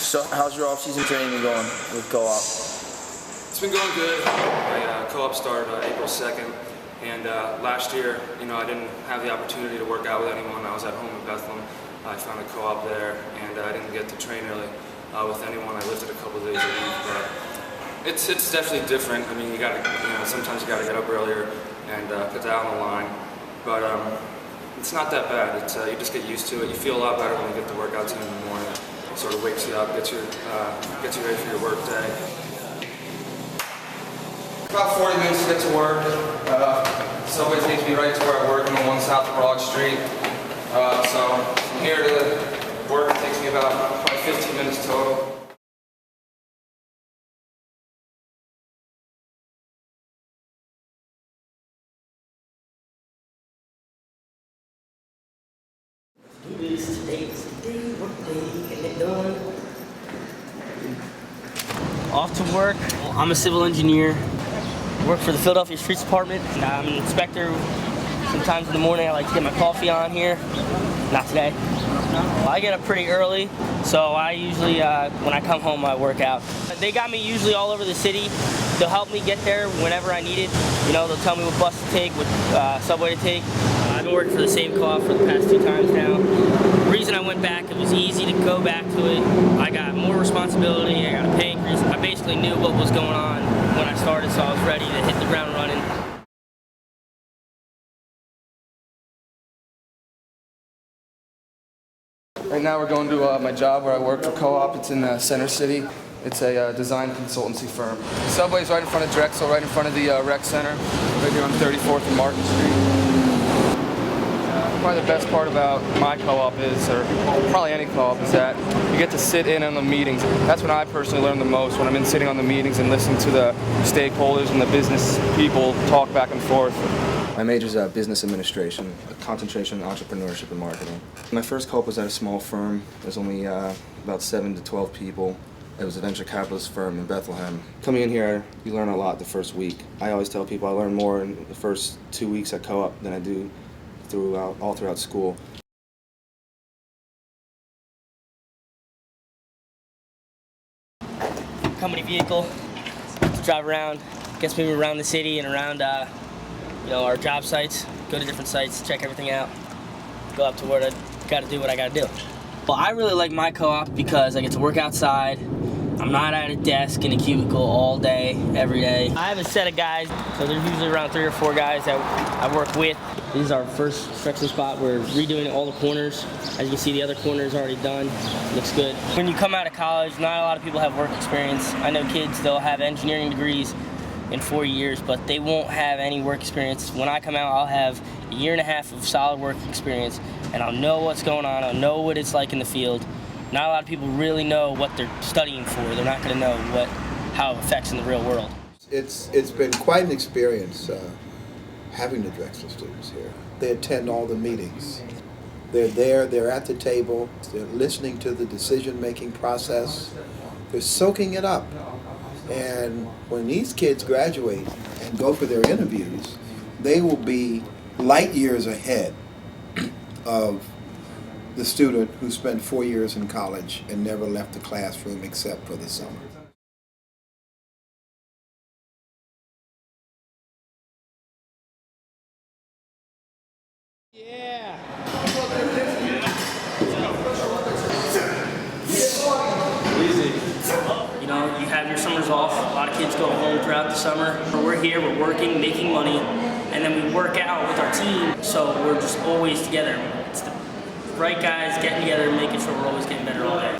So how's your off-season training been going with co-op? It's been going good. My co-op started April 2nd, and last year, I didn't have the opportunity to work out with anyone. I was at home in Bethlehem. I found a co-op there, and I didn't get to train really with anyone. I lifted a couple of days a week, but it's definitely different. I mean, sometimes you gotta get up earlier and put that on the line, but it's not that bad. You just get used to it. You feel a lot better when you get the workout in the morning. It sort of wakes you up, gets you ready for your work day. About 40 minutes to get to work. Subway takes me right to where I work. I'm on 1 South Broad Street. So from here to work it takes me about probably 15 minutes total. Off to work. I'm a civil engineer. Work for the Philadelphia Streets Department. And I'm an inspector. Sometimes in the morning I like to get my coffee on here. Not today. I get up pretty early, so I usually, when I come home, I work out. They got me usually all over the city. They'll help me get there whenever I need it. They'll tell me what bus to take, what subway to take. I've been working for the same co-op for the past 2 times now. The reason I went back, it was easy to go back to it. I got more responsibility, I got a pay increase. I basically knew what was going on when I started, so I was ready to hit the ground running. Right now we're going to my job where I work for Co-op. It's in Center City. It's a design consultancy firm. The subway's right in front of Drexel, right in front of the rec center, right here on 34th and Martin Street. Probably the best part about my co-op is, or probably any co-op, is that you get to sit in on the meetings. That's when I personally learn the most, when I'm sitting on the meetings and listening to the stakeholders and the business people talk back and forth. My major is business administration, a concentration in entrepreneurship and marketing. My first co-op was at a small firm. There's only about 7 to 12 people. It was a venture capitalist firm in Bethlehem. Coming in here, you learn a lot the first week. I always tell people I learn more in the first 2 weeks at co-op than I do all throughout school. Company vehicle to drive around, gets me around the city and around our job sites, go to different sites, check everything out, go up to where I got to do what I got to do. Well, I really like my co-op because I get to work outside. I'm not at a desk in a cubicle all day, every day. I have a set of guys, so there's usually around 3 or 4 guys that I work with. This is our first stretching spot. We're redoing all the corners. As you can see, the other corner is already done. Looks good. When you come out of college, not a lot of people have work experience. I know kids, they'll have engineering degrees in 4 years, but they won't have any work experience. When I come out, I'll have a 1.5 years of solid work experience, and I'll know what's going on. I'll know what it's like in the field. Not a lot of people really know what they're studying for. They're not going to know how it affects in the real world. It's been quite an experience having the Drexel students here. They attend all the meetings. They're there, they're at the table, they're listening to the decision-making process. They're soaking it up. And when these kids graduate and go for their interviews, they will be light years ahead of the student who spent 4 years in college and never left the classroom except for the summer. Yeah. Easy. You have your summers off. A lot of kids go home throughout the summer. We're here, we're working, making money, and then we work out with our team, so we're just always together. It's the right guys getting together and making sure we're always getting better all day.